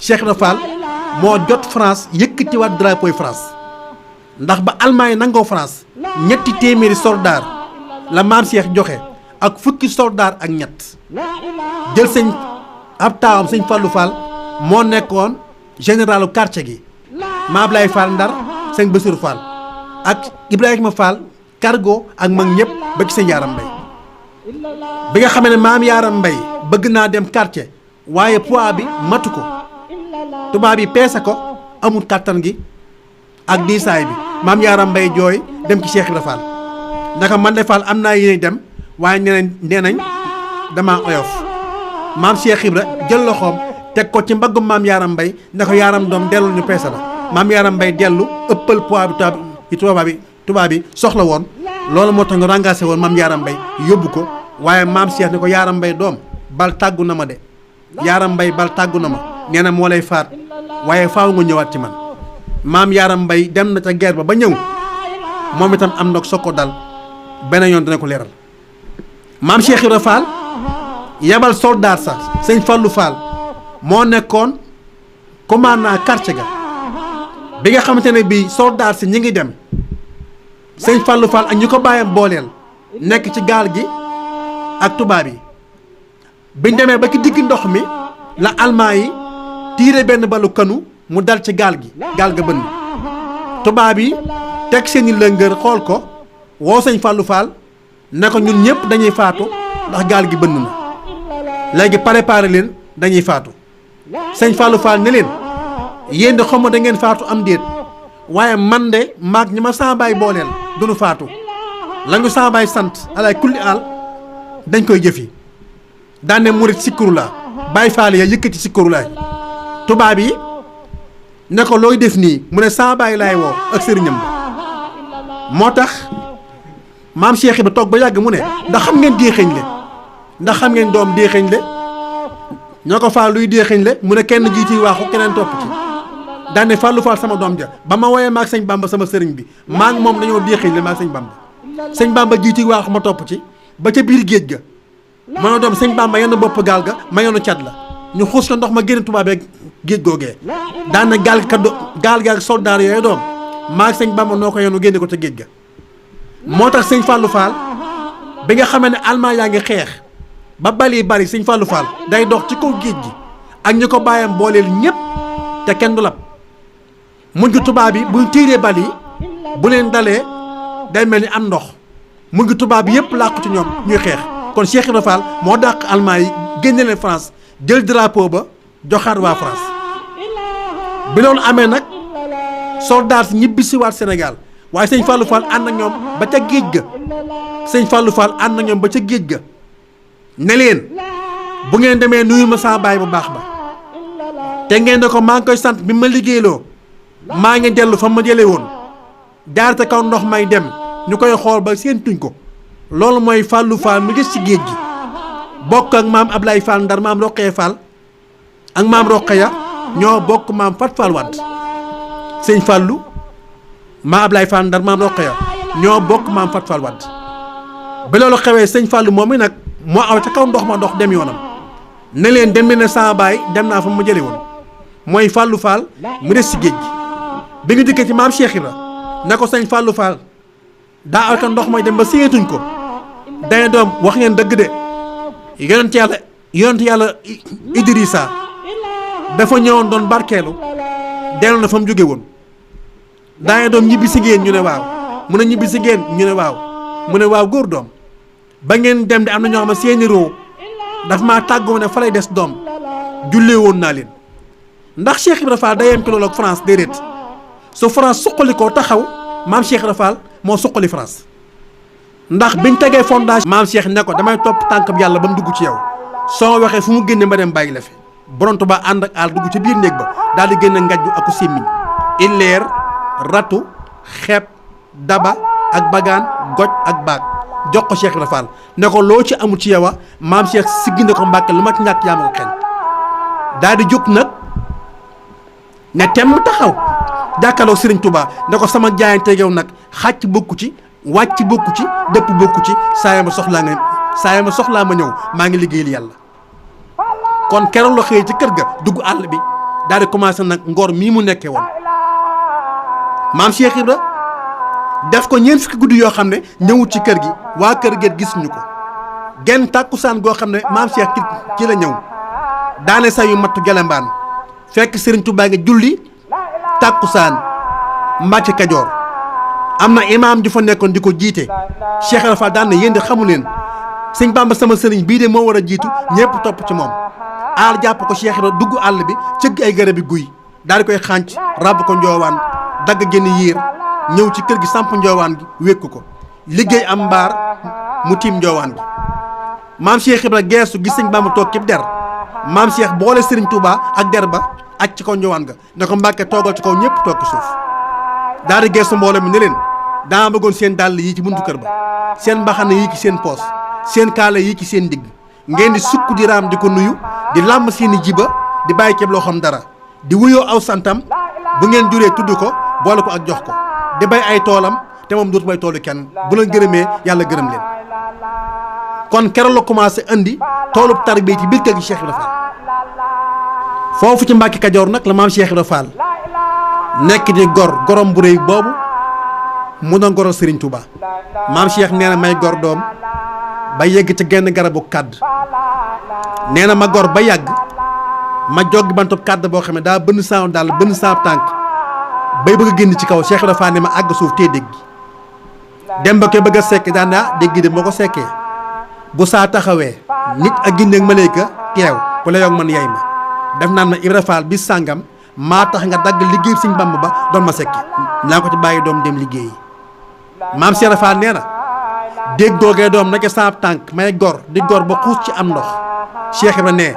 Cheikh Ibra Fall moo jot France yëkkatiwaat drapeau France ndax ba Allemagne nangoo France ñetti téeméeri soldat la maam Cheikh joxe ak fukki soldat ak ñett jël sëñ ab taawam sëñ Fallou Fall moo nekkoon généralu quartier gi maam Ablaye Fall Ndar sëñ Bassirou Fall ak Ibrahima Fall cargo ak mag ñëpp ba ci sëñ Yaaram Mbay bi nga xamee ne maam Yaaram Mbay bëgg naa dem quartier waaye poids bi matu ko tubaab yi peese ko amul kàttan gi ak diisaay bi maam Yaaram Mbay jooy dem ci Cheikh Ibra Fall naka man de Fall am naa yéene dem waaye nee nañ dama oyof maam Cheikh Ibra jël loxoom teg ko ci mbaggum maam Yaaram Mbay ne ko Yaaram doom dellu ñu peese la maam Yaaram Mbay dellu ëppal poids bi tubaab bi soxla woon loolu moo tax nga rengagé woon maam Yaaram Mbay yóbbu ko waaye maam Cheikh ne ko Yaaram Mbay doom bal tàggu na ma de Yaaram Mbay bal tàggu na ma nee na moo lay faat waaye faaw nga ñëwaat ci man maam Yaaram Mbay dem na ca guerre ba ñëw moom itam am ndox soog ko dal beneen yoon dina ko leeral maam Cheikh Ibra Fall yebal soldat sa sëñ Fallou Fall moo nekkoon commandant quartier ga bi nga xamante ne bii soldat si ñi ngi dem sëñ Fallou Fall ak ñu ko bàyyam booleel nekk ci gaal gi ak tubaab yi biñ demee ba ci digg ndox mi la almaa yi tiire benn balu kanu mu dal ci gaal ga bënn tubaab yi teg seeni lëngër xool ko woo sëñ Fallou Fall ne ko ñun ñëpp dañuy faatu ndax gaal gi bënn na léegi préparé leen dañuy faatu sëñ Fallou Fall ne leen yéen de xaw ma da ngeen faatu am déet waaye man de maag ñi ma saa baay booleel duñu faatu la ñu saa baay sant alaay kulli aal dañ koy jëfi daane murit sikkaru laa Baay Faal ya yëkkati sikkaru laa tubaab yi ne ko looy def nii mu ne saa baay laay woo ak sëriñam ba moo tax maam Cheikh Ibra toog ba yàgg mu ne ndax xam ngeen déexañ le ndax xam ngeen doom déexañ le ñoo ko faal luy déexañ le mu ne kenn jiiti waaxu keneen topp ci daane Fallou Fall sama doom ja ba ma woyee maag sëñ Bamba sama sëriñ bi maa ngi moom dañoo déexañ le maag sëñ Bamba jiiti waaxu ma topp ci ba ca biir géej ga ma ne doom sëñ Bamba yenn bopp gaal ga ma yoonu cat la ñu xuus ko ndox ma génn tubaabee géej googee daan na gaal ga ak soldaar yooyu doom maag sëñ Bamba noo ko yenu génne ko ca géej ga moo tax sëñ Fallou Fall bi nga xamee ne almaa yaa ngi xeex ba bali bari sëñ Fallou Fall day dox ci kaw géej gi ak ñu ko bàyyam booleel ñépp te kenn du lab mujj tubaab yi buñ tiiree bal yi bu leen dalee day mel ni am ndox mujj tubaab yi yëpp làqu ci ñoom ñuy xeex kon Cheikh Ibra Fall moo dàq almaa yi génne leen France jël drapeau ba joxaat waa France bi loolu amee nag soldat si ñibbi si waat Sénégal waaye sëñ Fallou Fall ànd na ñoom ba ca géej ga sëñ Fallou Fall ànd na ñoom ba ca géej ga ne leen bu ngeen demee nuyu ma saa baay bu baax ba te ngeen ne ko maa ngi koy sant bi ma liggéeyloo maa ngi dellu fa ma jëlee woon jaar te kaw ndox may dem ñu koy xool ba seen tuñ ko loolu mooy Fallou Fall mu gis ci géej gi bokk ak maam Ablaye Fall Ndar maam Roqee Fall ak maam Roqeya ñoo bokk maam Fat Fall Wadd sëñ Fallou maam Ablaye Fall Ndar maam Roqeya ñoo bokk maam Fat Fall Wadd bi loolu xewee sëñ Fallou moom mi nag moo aw ca kaw ndox ma dox dem yoonam ne leen dem ne sama baay dem naa fa ma jëlee woon mooy Fallou Fall mu des ci géej gi bi nga dikkee ci maam Cheikh Ibra ne ko sëñ Fallou Fall daa aw ca ndox may dem ba séetuñ ko dane doom wax ngeen dëgg de yonent yàlla Idrissa dafa ñëwoon doon barkeelu dellu na fa mu jóge woon dane doom ñibbi si ngeen ñu ne waaw mu ne ñibbi si ngeen ñu ne waaw mu ne waaw góor doom ba ngeen dem de am na ñoo xam ne seeni roo dafa maa tàggoo ne fa lay des doom jullee woon naa leen ndax Cheikh Ibra Fall day yem ci loolu ak France déedéet su France suqali ko taxaw maam Cheikh Ibra Fall moo suqali France ndax biñ tegee fondation maam Cheikh ne ko damay topp tànk bi yàlla ba mu dugg ci yow soo waxee fu mu génne ma dem bàyyi la fi borom Tuubaa ànd ak aal dugg ci biir néeg ba daal di génne ngajju ak sémmiñ illeer ratu xeeb daba ak bagaan goj ak baag jox ko Cheikh Ibra Fall ne ko loo ci amul ci yow a maam Cheikh siggi ne ko Mbàkke lu ma ci ñàkk yaa ma ko xen daal di jóg nag ne temm taxaw jàkkaarloo Serigne Touba ne ko sama jaayante yow nag xàcc bokku ci wàcc bokku ci dëpp bokku ci saa ma soxlaa ma ñëw maa ngi liggéeyal yàlla kon keroog la xëy ci kër ga dugg àll bi daal di commencé nag ngor mii mu nekkee woon maam Cheikh Ibra def ko ñeent fukki guddi yoo xam ne ñëwut ci kër gi waa kër gi gisuñu ko genn tàkkusaan goo xam ne maam Cheikh ci la ñëw daane sa yu mattu gelembaan fekk Serigne Touba nga julli tàkkusaan Mbàkke Kajoor am na imaam ju fa nekkoon di ko jiite Cheikh Ibra Fall daan na yéen di xamu leen sëñ Bamba sama sëriñ bii de moo war a jiitu ñëpp topp ci moom aar jàpp ko Cheikh Ibra dugg àll bi cëgg ay garabi guy daal di koy xànc ràbb ko njoowaan dagg génn yiir ñëw ci kër gi samp njoowaan gi wékk ko liggéey am mbaar mu tiim njoowaan gi maam Cheikh Ibra geesu gis sëñ Bamba toog cib der maam Cheikh boole Serigne Touba ak der ba aj ci kaw njoowaan ga ne ko Mbàkke toogal ci kaw ñëpp toog ci suuf daal di geesu mbooloo mi ne leen dama bëggoon seen dàll yi ci buntu kër ba seen mbaxana yi ci seen poos seen kaala yi ci seen digg ngeen di sukk di raam di ko nuyu di làmb seeni jiba di bàyyi ceeb loo xam dara di wuyoo aw santam bu ngeen juree tudd ko boole ko ak jox ko di bay ay toolam te moom dootu bay toolu kenn bu leen gërëmee yàlla gërëm leen kon keroog la commencé indi toolub tarbiya ci biir kër gi Cheikh Ibra Fall foofu ci Mbàkke Kajoor nag la maam Cheikh Ibra Fall nekk di gorom bu réy boobu mu doon goro Serigne Touba maam Cheikh nee na may gor doom ba yegg ci genn garabu kàdd nee na ma gor ba yàgg ma joggi bantub kàdd boo xam ne daa bënn saaw daal bënn saaw tànk bay bëgg a génn ci kaw Cheikh Ibra Fall ne ma àgg suuf tee dégg dem ba koy bëgg a sekk daan dégg de moo ko sekkee bu saa taxawee nit ak ginne ak malayka teew ku la yog man yay ma def naan ma Ibra Fall bis sàngam maa tax nga dagg liggéey Sëñ Bamba ba doon ma sekki naa ko ci bàyyi doom dem liggéeyi maam Cheikh Ibra Fall nee na dégg googee doom naka sama tànk may gor di gor ba xuus ci am ndox Cheikh Ibra ne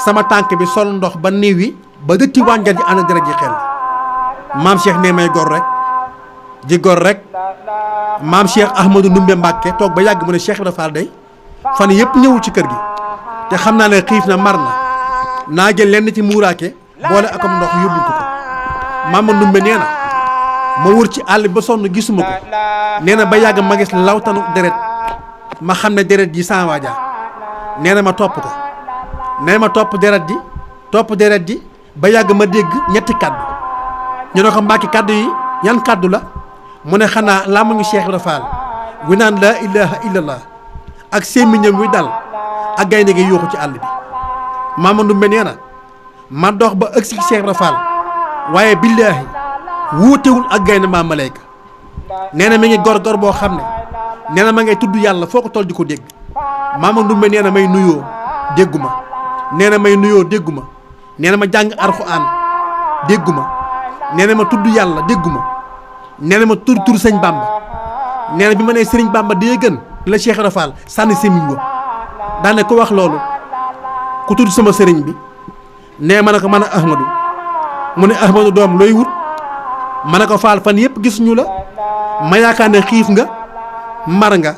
sama tànk bi sol ndox ba niiw wi ba dëtti wàngal ji ànd dara ji xel maam Cheikh ne may gor rek di gor rek maam Cheikh Ahmadou Ndumbe Mbàkke toog ba yàgg mu ne Cheikh Ibra Fall day fan yëpp ñëwul ci kër gi te xam naa ne xiif na mar na naa jël lenn ci muuraake boole akom ndox yóbbul ko maama Ndumbe nee na ma wër ci àll bi ba sonn gisuma ko nee na ba yàgg ma gis lawtanu deret ma xam ne deret ji sans waaja nee na ma topp ko nee na ma topp deret ji ba yàgg ma dégg ñetti kaddu ñu ne ko Mbàkke kaddu yi yan kaddu la mu ne xanaa làmmiñu Cheikh Ibra Fall wi naan laa ilaha illallah ak sémmiñam wi dal ak gaynde gi yuuxu ci àll bi maama Ndumbe nee na ma dox ba ëgsi ci Cheikh Ibra Fall waaye billaahi wuutewul ak gaynde maa malayka nee na mi ngi gor boo xam ne nee na ma ngay tudd yàlla foo ko toll di ko dégg maama Ndumbe nee na may nuyoo dégguma nee na may nuyoo dégguma nee na ma jàng Alxuraan dégguma nee na ma tudd yàlla dégguma nee na ma tur sëñ Bamba nee na bi ma nee sëriñ Bamba dee gën la Cheikh Ibra Fall sànni sémmiñ wa daane ko wax loolu ku tudd sama sëriñ bi nee ma ne ko man a Ahmadou mu ne Ahmadou doom looy wut ma ne ko Fall fan yëpp gisuñu la ma yaakaar ne xiif nga mar nga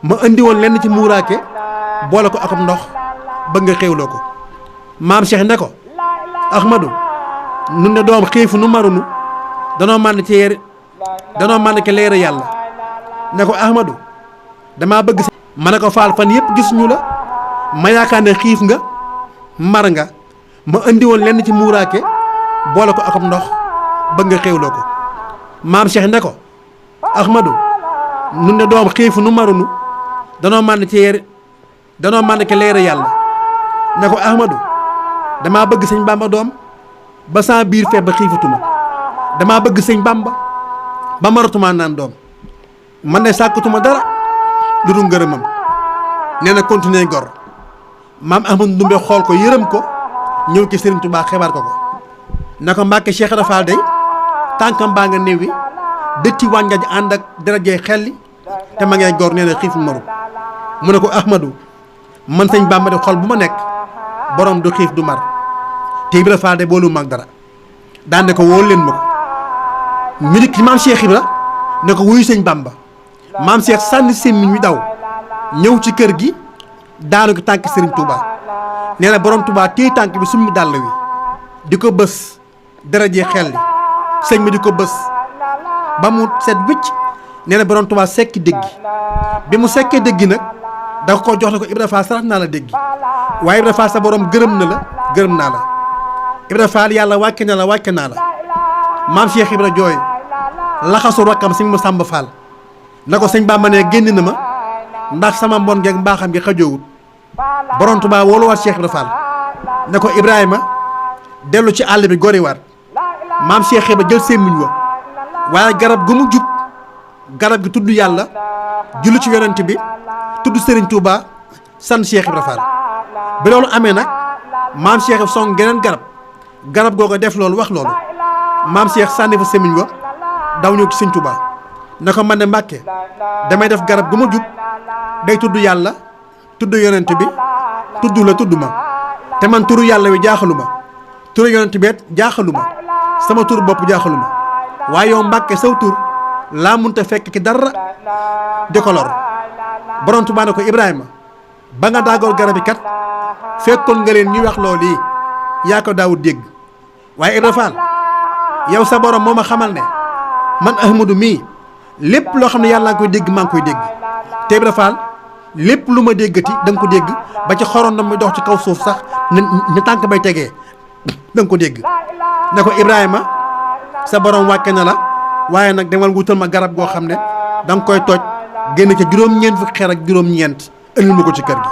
ma indi woon lenn ci muuraake boole ko akom ndox bëgg nga xéwloo ko maam Cheikh ne ko Ahmadou nun ne doom xiifu nu marunu danoo mànd ci leer yàlla ne ko Ahmadou damaa bëgg sa ma ne ko Fall fan yëpp gisuñu la ma yaakaar ne xiif nga mar nga ma indi woon lenn ci muuraake boole ko akom ndox bëgg nga xéwloo ko maam Cheikh ne ko Ahmadou nun ne doom xiifu nu marunu danoo mànd ci leer yàlla ne ko Ahmadou damaa bëgg sëñ Bamba doom ba saa biir feeb ba xiifatuma damaa bëgg sëñ Bamba ba maratuma naan doom man ne sàkkatuma dara lu dul ngërëmam nee na continuer gor maam Ahmadou Ndumbe xool ko yërëm ko ñëw ci Serigne Touba xibaar ko na ko Mbàkke Cheikh Ibra Fall day tànkam baa nga néew wi dëtti wànja ji ànd ak darajee xelli te ma ngay gor nee na xiif maru mu ne ko Ahmadou man sëñ Bamba de xol bu ma nekk borom du xiif du mar te Ibra Fall de boolu mag dara daan ne ko wóol leen ma ko ñu dikk ci maam Cheikh Ibra ne ko wuyu sëñ Bamba maam Cheikh sànni sémmiñ wi daw ñëw ci kër gi daanu ko tànk Serigne Touba nee na borom Touba téye tànk bi summi dàll wi di ko bës darajee xel li sëñ bi di ko bës ba mu set wicc nee na borom Touba sekki déggi bi mu sekkee déggi nag da ko jox ne ko Ibra Fall sarax naa la déggi waaye Ibra Fall sa borom gërëm na la gërëm naa la Ibra Fall yàlla wàcce na la wàcce naa la maam Cheikh Ibra jooy laxasu rakkam sëñ Masamba Fall na ko sëñ Bamba ne génn na ma ndax sama mbon geeg mbaaxam gi xajoowut borom Tuubaa wooluwaat Cheikh Ibra Fall ne ko Ibrahima dellu ci àll bi goriwaat maam Cheikh Ibra jël sémmiñ wa waaye garab gu mu jub garab gi tudd yàlla julli ci yonent bi tudd Serigne Touba san Cheikh Ibra Fall bi loolu amee nag maam Cheikh song geneen garab googu def loolu wax loolu maam Cheikh sànni fa sémmiñ wa daw ñëw ci Serigne Touba ne ko man de Mbàkke damay def garab gu ma jub day tudd yàlla tudd yonent bi tudd la tudd ma te man turu yàlla wi jaaxalu ma turu yonent bi jaaxalu ma sama tur bopp jaaxalu ma waaye yow Mbàkke saw tur laa munta fekk ki dara di ko lor borom Tuubaa ne ko Ibrahima ba nga daagoor garab yi kat fekkoon nga leen ñuy wax loolu yi yaa ko daawut dégg waaye Ibra Fall yow sa borom moo ma xamal ne man Ahmadu mii lépp loo xam ne yàlla nga koy dégg maa ngi koy dégg te Ibra Fall lépp lu ma déggati da nga ko dégg ba ci xorondom mi dox ci kaw suuf sax ni tànk bay tegee da nga ko dégg ne ko Ibrahima sa borom wàcce na la waaye nag demal wutal ma garab goo xam ne da nga koy toj génn ca juróom-ñeent fukki xeer ak juróom-ñeent ëllëg ma ko ci kër gi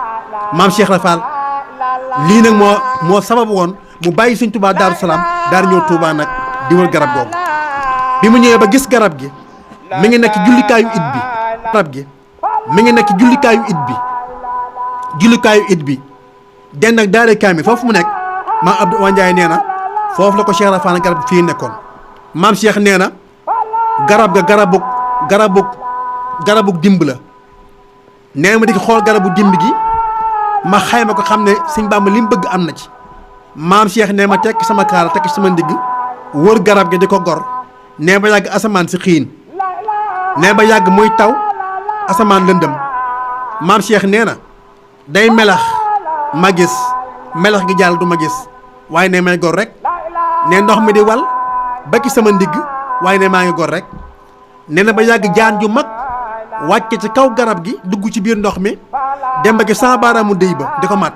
maam Cheikh Ibra Fall lii nag moo sababu woon mu bàyyi Sëñ Touba Daaru Salaam daal ñëw Touba nag di wër garab googu bi mu ñëwee ba gis garab gi mi ngi nekk jullikaayu it bi garab gi mi ngi nekk jullikaayu it bi den nag daare kaamil foofu mu nekk maam Abdou Wandiaye nee na foofu la ko Cheikh Ibra Fall garab fii nekkoon maam Cheikh nee na garab ga garabug dimb la nee ma di xool garabu dimb gi ma xayma ko xam ne Sëñ Bàmba li mu bëgg am na ci maam Cheikh nee ma tekk sama kaala tekk sama ndigg wër garab gi di ko gor nee ba yàgg asamaan si xiin nee ba yàgg muy taw asamaan lëndëm maam Cheikh nee na day melax ma gis melax gi jàll du ma gis waaye ne may gor rek ne ndox mi di wal ba ci sama ndigg waaye ne maa ngi gor rek nee na ba yàgg jaan ju mag wàcce ci kaw garab gi dugg ci biir ndox mi dem ba ci sama baaraamu déy ba di ko màtt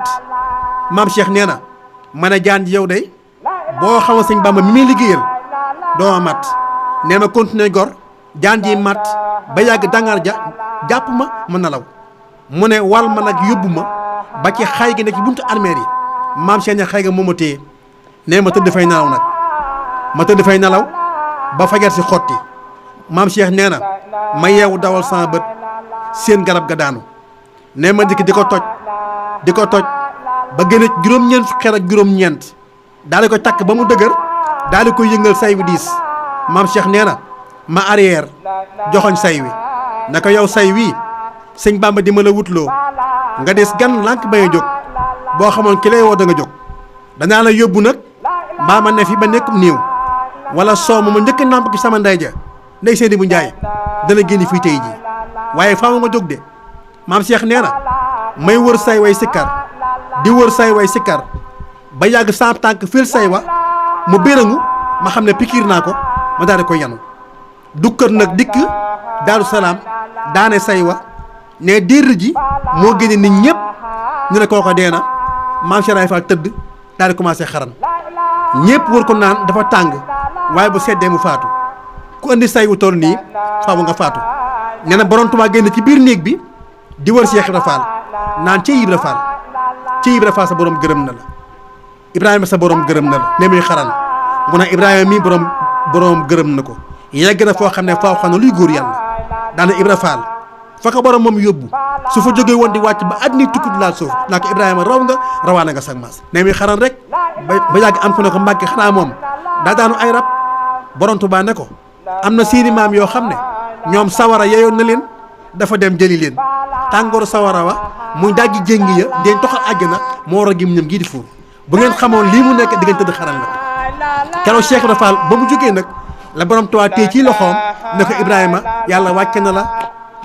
maam Cheikh nee na ma ne jaan ji yow day boo xamoon Sëñ Bàmba mi muy liggéeyal doo ma màtt nee ma continuer gor jaan ji màtt ba yàgg dangar ja jàpp ma nelaw mu ne wal ma nag yóbbu ma ba ci xay gi nekk ci buntu armeer yi maam Cheikh ne xay ga moo ma téye nee ma tëdd fay nelaw nag ma tëdd fay nelaw ba fajar si xotti maam Cheikh nee na ma yeewu dawal sama bët seen garab ga daanu nee ma dikk di ko toj ba génne juróom-ñeent fukki xeer ak juróom-ñeent daal di koy takk ba mu dëgër daal di koy yëngal say wi diis maam Cheikh nee na ma arrière joxoñ say wi naka yow say wii Sëñ Bàmba di ma la wutloo nga des gan lànk bañ a jóg boo xamoon ki lay woo da nga jóg danaa la yóbbu nag mbaa ma ne fi ba nekkum néew wala soow ma njëkk nàmp ki sama ndey ja ndey seeni bu njaay dana génn fii tey ji waaye faaw ma jóg de maam Cheikh nee na may wër say way sikkar di wër say way sikkar ba yàgg sama tànk fil say wa mu bérangu ma xam ne pikiir naa ko ma daal di koy yanu dukkat nag dikk Daaru Salaam daane say wa ne diir ji moo génne nit ñëpp ñu ne kooko dee na maam Cheikh Ibra Fall tëdd daal di commencé xaran ñëpp wër ko naan dafa tàng waaye bu seddee mu faatu ku indi say wu toll nii faaw nga faatu nee na borom Tuubaa génn ci biir néeg bi di wër Cheikh Ibra Fall naan ci Ibra Fall sa borom gërëm na la Ibrahima sa borom gërëm na la ne muy xaran mu ne Ibrahima mii borom gërëm na ko yegg na foo xam ne faaw xam ne luy góor yàlla daana Ibra Fall fa ko borom moom yóbbu su fa jógee woon di wàcc ba àddina tukki laal suuf naa ko Ibrahima raw nga rawaana nga sag maas ne muy xaran rek ba yàgg am ko ne ko Mbàkke xanaa moom daa daanu ay rab borom Tuubaa ne ko am na seeni maam yoo xam ne ñoom sawara yeyoon na leen dafa dem jëli leen tàngooru sawara wa muy dajji jéngi ya den toxal àjjana moo war a gim ñëm gii di fuur bu ngeen xamoon lii mu nekk di ngeen tëdd xaran la ko keroog Cheikh Ibra Fall ba mu jógee nag la borom Tuubaa téye ci loxoom ne ko Ibrahima yàlla wàcce na la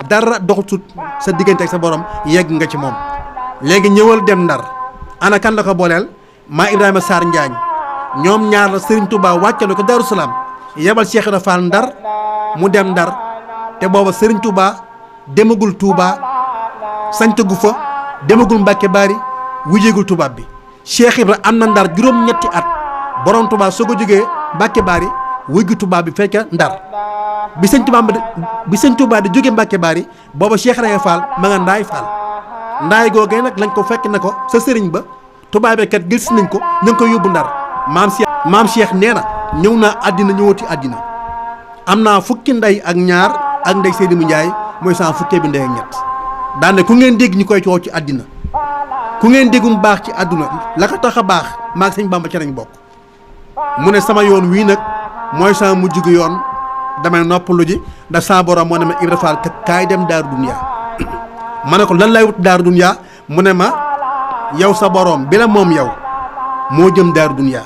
dara doxutut sa diggante ak sa borom yegg nga ci moom léegi ñëwal dem Ndar ana kan la ko booleel maa Ibrahima Sarr Njaañ ñoom ñaar la Serigne Touba wàccale ko Daaru Salaam yebal Cheikh Ibra Fall Ndar mu dem Ndar te booba Serigne Touba demagul Touba santagu fa demagul Mbàkke Bari wujjeegul tubaab bi Cheikh Ibra am na Ndar juróom-ñetti at borom Touba soo ko jógee Mbàkke Baari wëggi Touba bi fekk Ndar bi sëñ Touba di jóge Mbàkke Baari booba Cheikh Raye Fall ma nga Ndaay Fall ndaay googee nag lañ ko fekk na ko sa sëriñ ba Touba bi kat gis nañ ko ñu ngi koy yóbbu Ndar maam Cheikh nee na ñëw naa àddina ñëwati àddina am naa fukki ndey ak ñaar ak ndey Seydou Ndiaye mooy sama fukkee bi ndey ak ñett daane ku ngeen dégg ñu koy coow ci àddina ku ngeen déggum baax ci àdduna la ko tax a baax maag sëñ Bamba ci lañ bokk mu ne sama yoon wii nag mooy sama mujj gi yoon damay noppalu ji ndax sama borom moo ne ma Ibra Fall kaay dem Daaru Dunya ma ne ko lan lay wut Daaru Dunya mu ne ma yow sa borom bi la moom yow moo jëm Daaru Dunya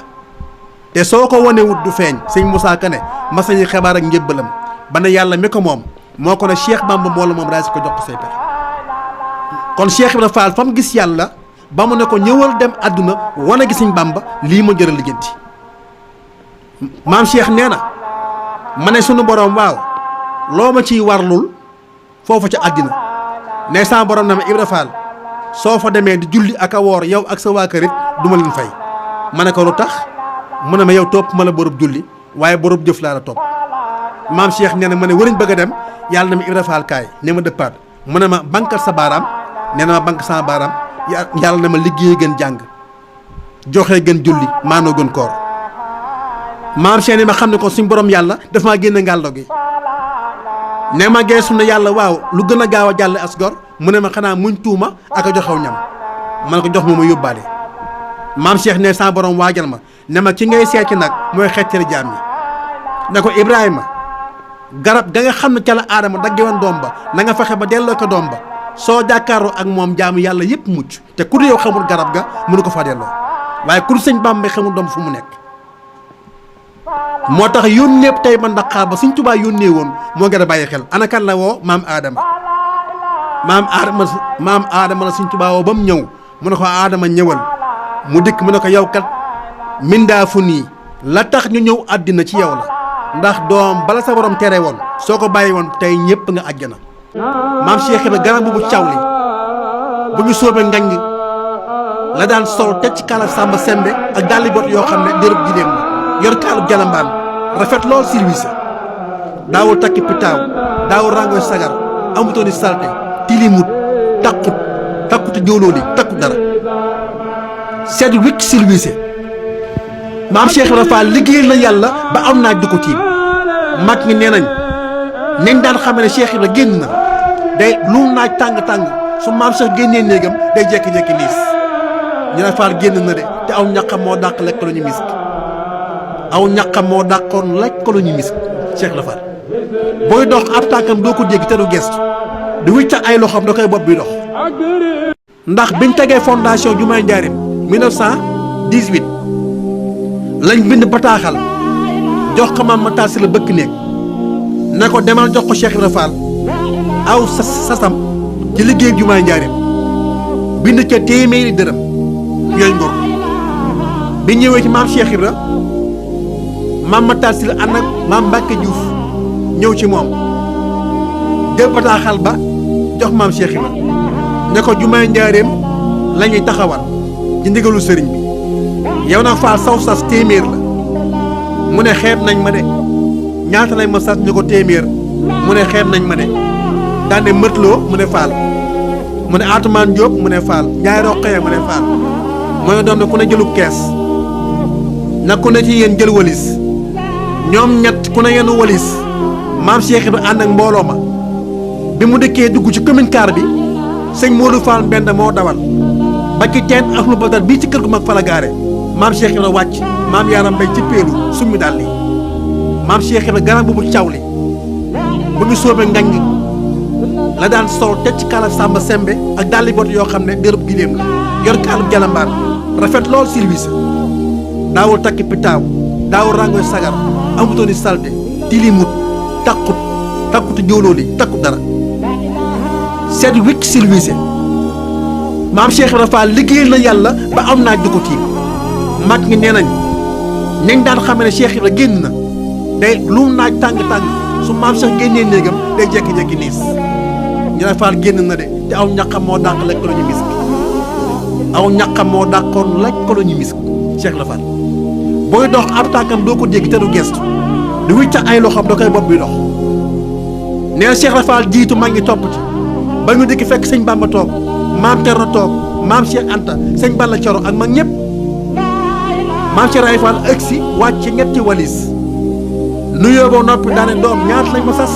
te soo ko wane wut du feeñ sëñ Moussa Kane mas nañu xibaar ak njébbalam ba ne yàlla mi ko moom moo ko ne Cheikh Bamba moo la moom daa si ko jox ko say pexe kon Cheikh Ibra Fall fa mu gis yàlla ba mu ne ko ñëwal dem àdduna wane gi sëñ Bamba lii ma jëral lijjanti maam Cheikh nee na ma ne sunu borom waaw loo ma ciy warlul foofu ca àddina ne sama borom na ma Ibra Fall soo fa demee di julli ak a woor yow ak sa waa kër it du ma leen fay ma ne ko lu tax mu ne ma yow topp ma la borub julli waaye borub jëf laa la topp maam Cheikh nee na ma ne wëriñ bëgg a dem yàlla na ma Ibra Fall kaay ne ma dëppaat mu ne ma bankal sa baaraam nee na ma bank sama baaraam yàlla na ma liggéey gën jàng joxe gën julli maanoo gën koor maam Cheikh ni ma xam ne ko suñ borom yàlla daf maa génn ngàllo gi ne ma geesu ne yàlla waaw lu gën a gaaw a jàll as gor mu ne ma xanaa muñ tuuma ak a joxew ñam ma ne ko jox ma yóbbaale maam Cheikh ne sama borom waajal ma ne ma ki ngay seeti nag mooy xettali jaam ñi ne ko Ibrahima garab ga nga xam ne ca la aadama dagge woon doom ba na nga fexe ba delloo ko doom ba soo jàkkaaroo ak moom jaamu yàlla yëpp mucc te ku yow xamul garab ga mënu ko fa delloo waaye ku sëñ Bamba xamul doom fu mu nekk moo tax yónnee tey man Ndakaar ba Sëñ Tuubaa yónnee woon moo gën a bàyyi xel ana kan la woo maam Adama la Sëñ Tuubaa woo ba mu ñëw mu ne ko Adama ñëwal mu dikk mu ne ko yow kat mindaa fu nii la tax ñu ñëw àddina ci yow la ndax doom bala sa borom tere woon soo ko bàyyi woon tey ñëpp nga àjjana maam Cheikh Ibra garab bu cawli bu ñu soobee ngañ la daan sol teg ci kàlla Samba Sembe ak dàlli bot yoo xam ne dërëb ji dem yor kaalub jalambaan rafet lool service daawul takki pitaaw daawul rangoy sagar amutooni salte tilimut takkutu jóolóoli takku dara seet wicc service maam Cheikh Ibra Fall liggéeyal na yàlla ba am naaj du ko tiim mag ñi nee nañ daan xamee ne Cheikh Ibra génn na day lu naaj tàng-tàng su maam Cheikh génnee néegam day jekki-jekki niis ñu ne Fall génn na de te aw ñaqam moo dàq lekk lu ñu misk aw ñaqam moo dàqoon lekk lu ñu misk Cheikh Ibra Fall booy dox ab tànkam doo ko dégg te du gestu du wicca ay loxoom da koy bopp bi dox ndax biñ tegee fondation jumaay Njaaréem 1918 lañ bind bataaxal jox ko maam Matar Sylla bëkk néeg ne ko demal jox ko Cheikh Ibra Fall aw sasam ci liggéey jumaay Njaaréem bind ca téeméeri dërëm yooyu ngor bi ñëwee ci maam Cheikh Ibra maam Matar Sylla ànd ak maam Mbacke Diouf ñëw ci moom jël bataaxal ba jox maam Cheikh Ibra ne ko jumaay Njaaréem la ñuy taxawal ci ndigalu sëriñ bi yow nag Fall saw sas téeméer la mu ne xeeb nañ ma de ñaata lañ ma sas ñu ko téeméer mu ne xeeb nañ ma de daan ne mëtloo mu ne Fall mu ne Atumaan Jóob mu ne Fall Njaay Roqee mu ne Fall mooy doon ne ku ne jëlub kees na ku ne ci yéen jël walis ñoom ñett ku ne yenn walis maam Cheikh Ibra ànd ak mbooloo ma bi mu dëkkee dugg ci commune car bi sëñ Modou Fall Mbend moo dawal ba ci teen ak lu badar bii ci kër gu mag fa la gaare maam Cheikh Ibra wàcc maam Yaaram Mbay ci péelu summi daal li maam Cheikh Ibra garab bu cawli bu ñu soobee ngañ la daan sol teg ci kàlla Samba Sembe ak dàlli bot yoo xam ne dërëb giléem la yor kaalub jalambaan rafet lool service daawul takki pitaaw daawul rangoy sagar amutooni salte tilimut takkutu jóolóoli takku dara seet wicc service maam Cheikh Ibra Fall liggéeyal na yàlla ba am naaj du ko tiim mag ñi nee nañ daan xamee ne Cheikh Ibra génn na day lu naaj tàng-tàng su maam Cheikh génnee néegam day jekki-jekki niis ñu ne Fall génn na de te aw ñaqam moo dàq lekk lu ñu misk aw ñaqam moo dàqoon lekk lu ñu misk Cheikh Ibra Fall booy dox ab tànkam doo ko dégg te du gestu di wicca ay loxoom da koy bopp bi dox neen Cheikh Rafal jiitu mag ngi topp ci ba ñu dikk fekk sëñ Bamba toog maam Thierno toog maam Cheikh Anta sëñ Balla Coro ak mag ñëpp maam Cheikh Rafal ëgsi wàcc ci ñetti walis nuyoo ba noppi daane doom ñaata lañ ma sas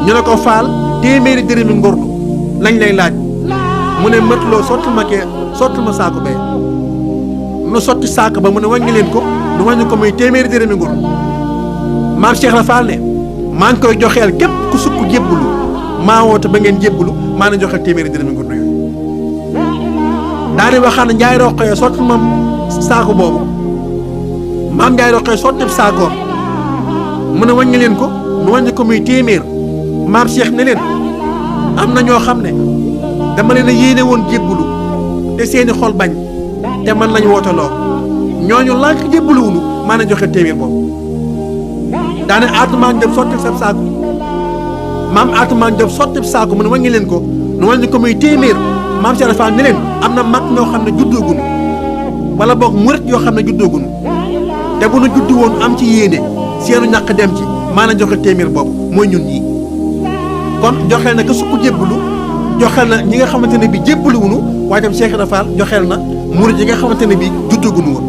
ñu ne ko Fall téeméeri dërëmi ngordu lañ lay laaj mu ne mëtloo sottil ma saako bee nu sotti saako ba mu ne wàññi leen ko nu wàññi ko muy téeméeri dërëmi ngordu maam Cheikh Rafal ne maa ngi koy joxeel képp ku sukk jébbalu maa woote ba ngeen jébbalu maa na joxeel téeméeri dërëmi ngordu yooyu daal di waxaat ne Njaay Roqee sotti ma saako boobu maam Njaay Roqee sotti saakoom mu ne wàññi leen ko nu wàññi ko muy téeméer maam Cheikh ne leen am na ñoo xam ne dama leen a yéene woon jébbalu te seeni xol bañ te man lañu wootaloo ñooñu lànk jébbaluwunu maa na joxe téeméer boobu daane Atoumane Diop sotti sab saako maam Atoumane Diop sotti saako mu ne wàññi leen ko nu wàññi ko muy téeméer maam Cheikh Rafal ne leen am na mag ñoo xam ne juddooguñu wala boog murit yoo xam ne juddooguñu te bu nu juddu woon am ci yéene seenu ñàkk dem ci maa na joxe téeméer boobu mooy ñun ñii kon joxeel na ka sukk jébbalu joxeel na ñi nga xamante ne bi jébbaluwunu waaye tam Cheikh Rafal joxeel na murit yi nga xamante ne bi juddooguñu woon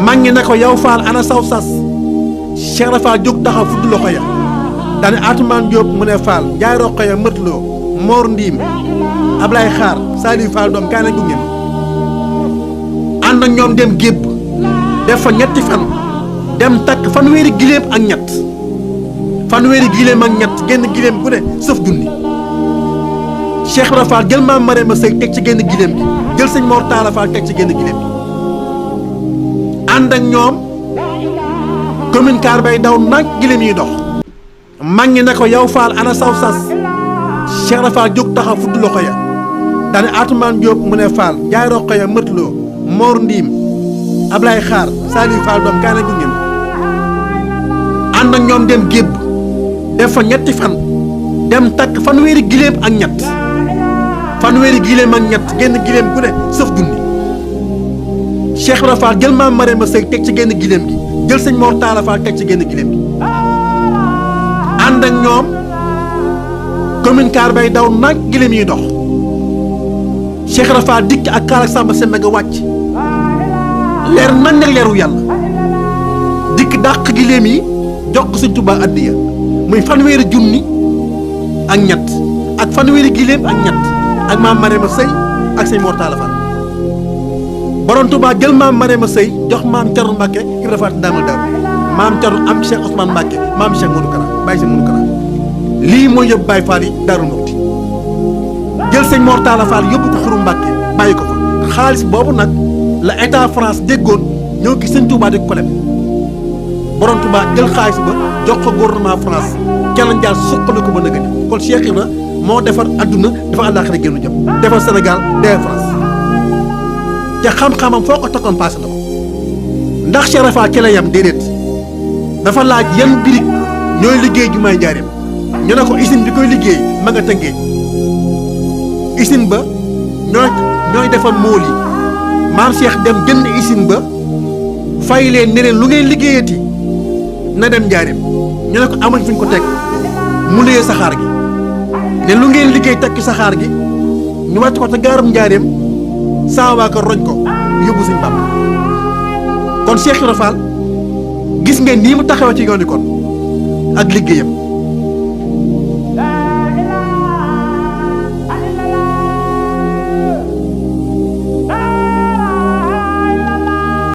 mag ñi ne ko yow Fall ana saw sas Cheikh Rafal jóg taxaw fudd loxo ya daane Atoumane Diop mu ne Fall Njaay Roqee mëtloo Mor Ndiim Ablaye Xaar Saliou Fall doom kaay na gunge ma ànd ak ñoom dem gébb def fa ñetti fan dem takk fanweeri giléem ak ñett genn giléem gu ne sëf junni Cheikh Rafal jël maam Marème Sey teg ci genn giléem gi jël sëñ Mor Talla Fall teg ci genn giléem gi ànd ak ñoom commune car bay daw nag giléem yi dox mag ñi ne ko yow Fall ana saw sas Cheikh Rafal jóg taxaw fudd loxo ya daane Atoumane Diop mu ne Fall Njaay Roqee mëtloo Mor Ndiim Ablaye Xaar Saliou Fall doom kaay na gunge ma ànd ak ñoom dem gébb def fa ñetti fan dem takk fanweeri giléem ak ñett genn giléem gu ne sëf junni Cheikh Rafal jël maam Marème Sey teg ci genn giléem gi jël sëñ Mor Talla Fall teg ci genn giléem gi ànd ak ñoom commune car bay daw nag giléem yi dox Cheikh Rafal dikk ak kaar ak Samba Sembe nga wàcc leer nañ nag leeru yàlla dikk dàq giléem yi jox ko sëñ Tuubaa addiya muy fanweeri junni ak ñett ak fanweeri giléem ak ñett ak maam Marème Sey ak sëñ Mor Talla Fall borom Tuubaa jël maam Marème Sey jox maam Thierno Mbacke Ibra Faty Ndamal Daaru maam Thierno am Cheikh Ousmane Mbacke maam Cheikh Modou Kara Baye Cheikh Modou Kara lii mooy yóbbu Baye Fall yi Daaru Muxti jël sëñ Mor Talla Fall yóbbu ko Xuru Mbacke bàyyi ko fa xaalis boobu nag la état France déggoon ñëw gi sëñ Touba di ko leb borom Touba jël xaalis ba jox ko gouvernement France kenn jaar suqali ko ba nëgëni kon Cheikh Ibra moo defar adduna dafa àllaaxira génn jëm defar Sénégal defar France te xam-xamam foo ko tokkoon paase na ko ndax Cheikh Rafal ci la yam déedéet dafa laaj yan birig ñooy liggéey jumaay Njaaréem ñu ne ko usine bi koy liggéey ma nga Tëngéej usine ba ñooy defar mool yi maam Cheikh dem jënd usine ba fay leen ne leen lu ngeen liggéeyati na dem Njaaréem ñu ne ko amuñ fuñ ko teg mu liyee saxaar gi ne lu ngeen liggéey tekki saxaar gi ñu wàcc ko te gaaram Njaaréem saa waa ko roñ ko yóbbu suñ Bàmba kon Cheikh Ibra Fall gis ngeen nii mu taxawee ci yoon wi kon ak liggéeyam